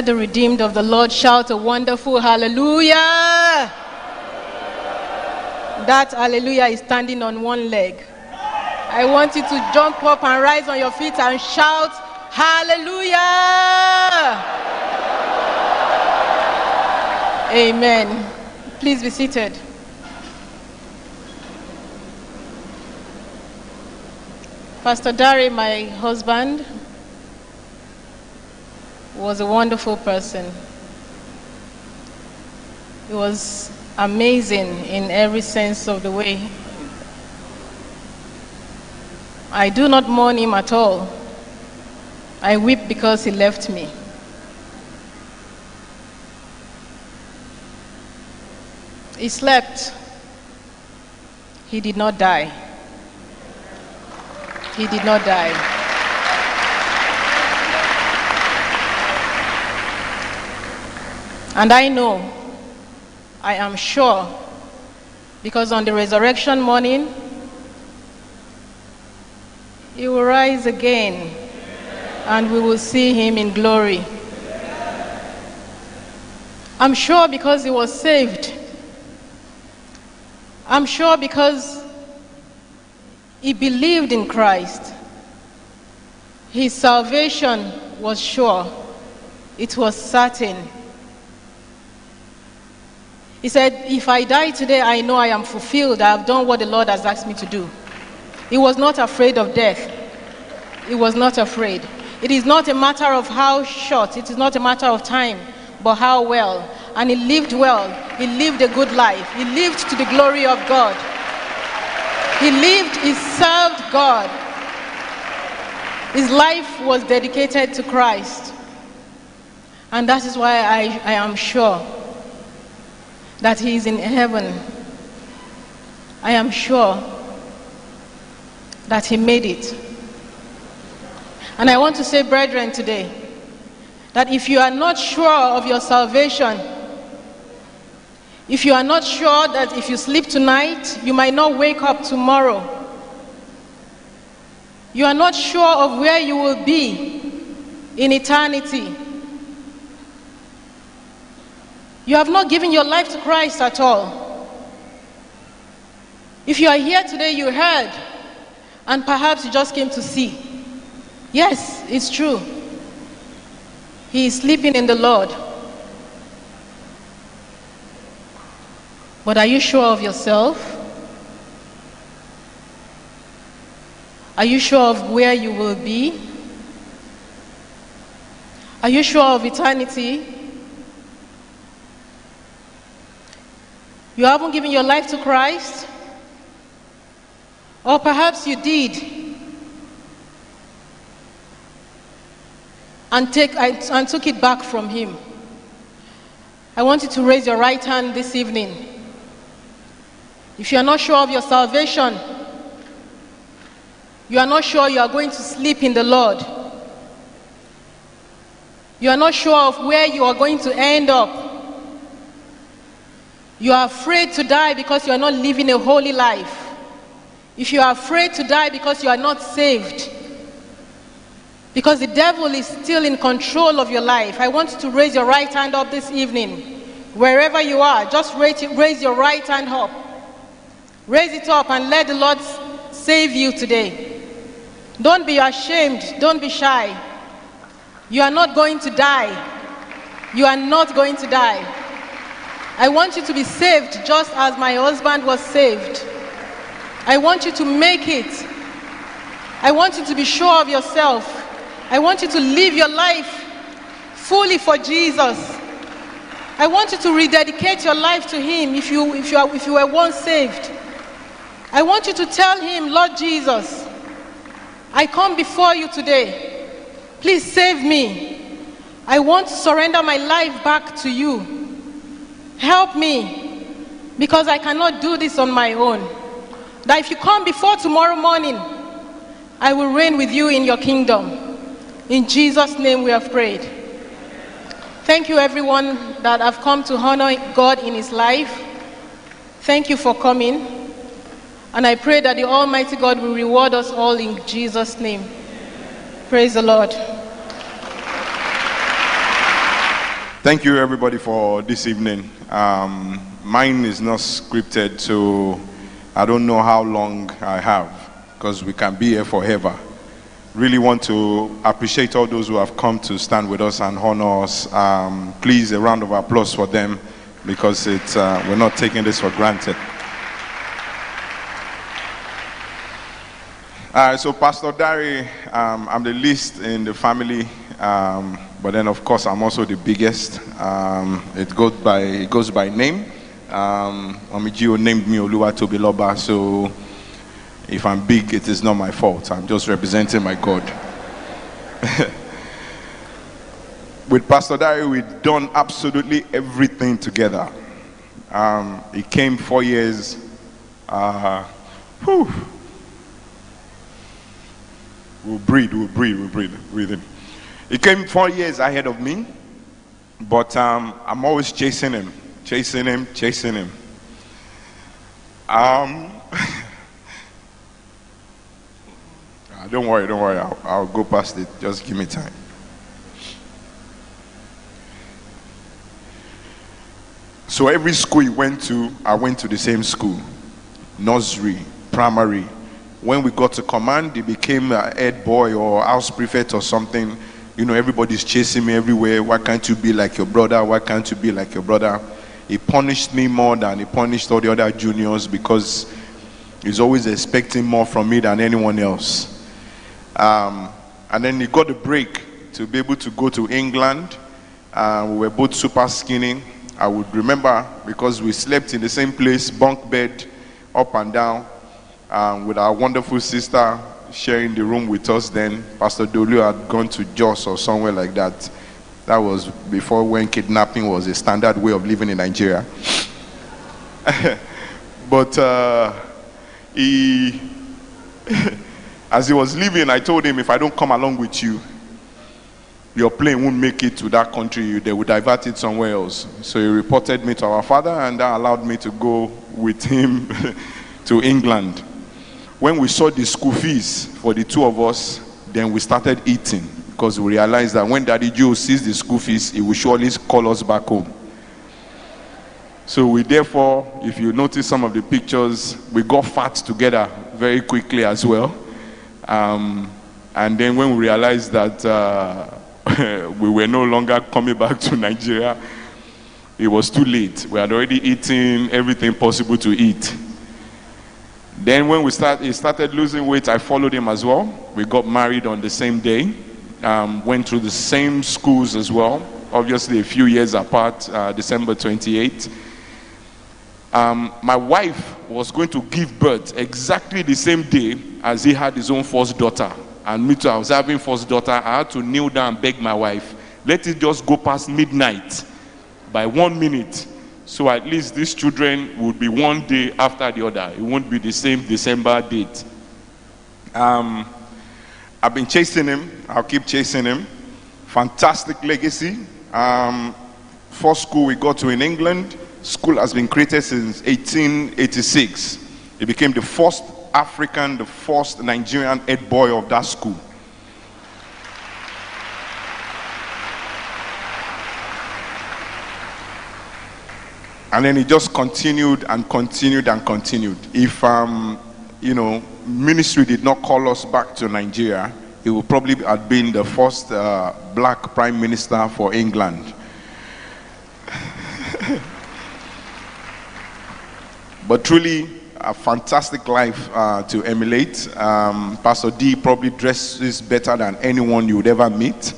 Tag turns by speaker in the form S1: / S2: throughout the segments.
S1: Let the redeemed of the Lord shout a wonderful hallelujah. That hallelujah is standing on one leg. I want you to jump up and rise on your feet and shout hallelujah. Amen. Please be seated. Pastor Dare, my husband, was a wonderful person. He was amazing in every sense of the way. I do not mourn him at all. I weep because he left me. He slept. He did not die. He did not die. And I know, I am sure, because on the resurrection morning, he will rise again, and we will see him in glory. I'm sure because he was saved. I'm sure because he believed in Christ. His salvation was sure. It was certain. He said, if I die today, I know I am fulfilled. I have done what the Lord has asked me to do. He was not afraid of death. He was not afraid. It is not a matter of how short. It is not a matter of time, but how well. And he lived well. He lived a good life. He lived to the glory of God. He lived, he served God. His life was dedicated to Christ. And that is why I am sure that he is in heaven. I am sure that he made it. And I want to say, brethren, today, that if you are not sure of your salvation, if you are not sure that if you sleep tonight, you might not wake up tomorrow, you are not sure of where you will be in eternity, you have not given your life to Christ at all. If you are here today, you heard, and perhaps you just came to see. Yes, it's true. He is sleeping in the Lord. But are you sure of yourself? Are you sure of where you will be? Are you sure of eternity? You haven't given your life to Christ? Or perhaps you did and took it back from him. I want you to raise your right hand this evening. If you are not sure of your salvation, you are not sure you are going to sleep in the Lord, you are not sure of where you are going to end up, you are afraid to die because you are not living a holy life, if you are afraid to die because you are not saved, because the devil is still in control of your life, I want you to raise your right hand up this evening. Wherever you are, just raise your right hand up. Raise it up and let the Lord save you today. Don't be ashamed. Don't be shy. You are not going to die. You are not going to die. I want you to be saved just as my husband was saved. I want you to make it. I want you to be sure of yourself. I want you to live your life fully for Jesus. I want you to rededicate your life to him if you were once saved. I want you to tell him, Lord Jesus, I come before you today. Please save me. I want to surrender my life back to you. Help me, because I cannot do this on my own. That if you come before tomorrow morning, I will reign with you in your kingdom. In Jesus' name we have prayed. Thank you everyone that have come to honor God in his life. Thank you for coming. And I pray that the Almighty God will reward us all in Jesus' name. Praise the Lord.
S2: Thank you, everybody, for this evening. Mine is not scripted, so I don't know how long I have, because we can be here forever. Really want to appreciate all those who have come to stand with us and honor us. Please, a round of applause for them, because we're not taking this for granted. So Pastor Dari, I'm the least in the family, but then of course I'm also the biggest. It goes by name. Omijio named me Oluwatobiloba, so if I'm big, it is not my fault. I'm just representing my God. With Pastor Dari, we've done absolutely everything together. It came 4 years. We'll breathe in. He came 4 years ahead of me, but I'm always chasing him. Don't worry, I'll go past it. Just give me time. So every school he went to, I went to the same school. Nursery, primary. When we got to command, he became a head boy or house prefect or something. You know, everybody's chasing me everywhere. Why can't you be like your brother? Why can't you be like your brother? He punished me more than he punished all the other juniors, because he's always expecting more from me than anyone else. And then he got a break to be able to go to England. We were both super skinny. I would remember, because we slept in the same place, bunk bed, up and down. With our wonderful sister sharing the room with us then. Pastor Dolu had gone to Jos or somewhere like that. That was before, when kidnapping was a standard way of living in Nigeria. But as he was leaving, I told him, if I don't come along with you, your plane won't make it to that country. They will divert it somewhere else. So he reported me to our father, and that allowed me to go with him to England. When we saw the school fees for the two of us, then we started eating, because we realized that when Daddy Joe sees the school fees, he will surely call us back home. So we therefore, if you notice some of the pictures, we got fat together very quickly as well. And then when we realized that we were no longer coming back to Nigeria, it was too late. We had already eaten everything possible to eat. Then when he started losing weight, I followed him as well. We got married on the same day. Went through the same schools as well. Obviously a few years apart, December 28. My wife was going to give birth exactly the same day as he had his own first daughter. And me too, I was having first daughter. I had to kneel down and beg my wife, let it just go past midnight by 1 minute. So at least these children would be one day after the other. It won't be the same December date. I've been chasing him. I'll keep chasing him. Fantastic legacy. First school we got to in England. School has been created since 1886. He became the first African, the first Nigerian head boy of that school. And then he just continued and continued and continued. If, ministry did not call us back to Nigeria, he would probably have been the first black prime minister for England. But truly, a fantastic life to emulate. Pastor D probably dresses better than anyone you would ever meet.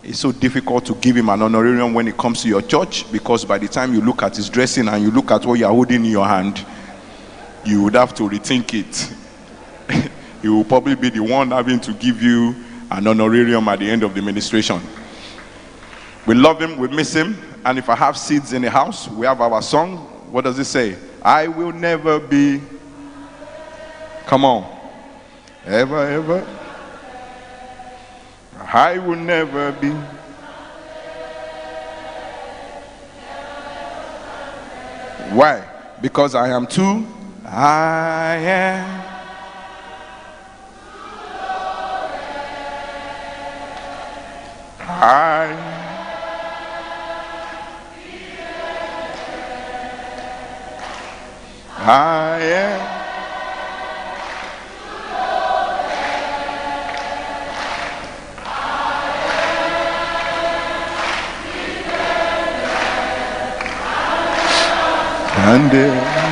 S2: It's so difficult to give him an honorarium when it comes to your church, because by the time you look at his dressing and you look at what you're holding in your hand, you would have to rethink it. He will probably be the one having to give you an honorarium at the end of the ministration. We love him, we miss him, and if I have seeds in the house, we have our song. What does it say? I will never be, come on, ever. I will never be. Why? Because I am too. I am. I am. And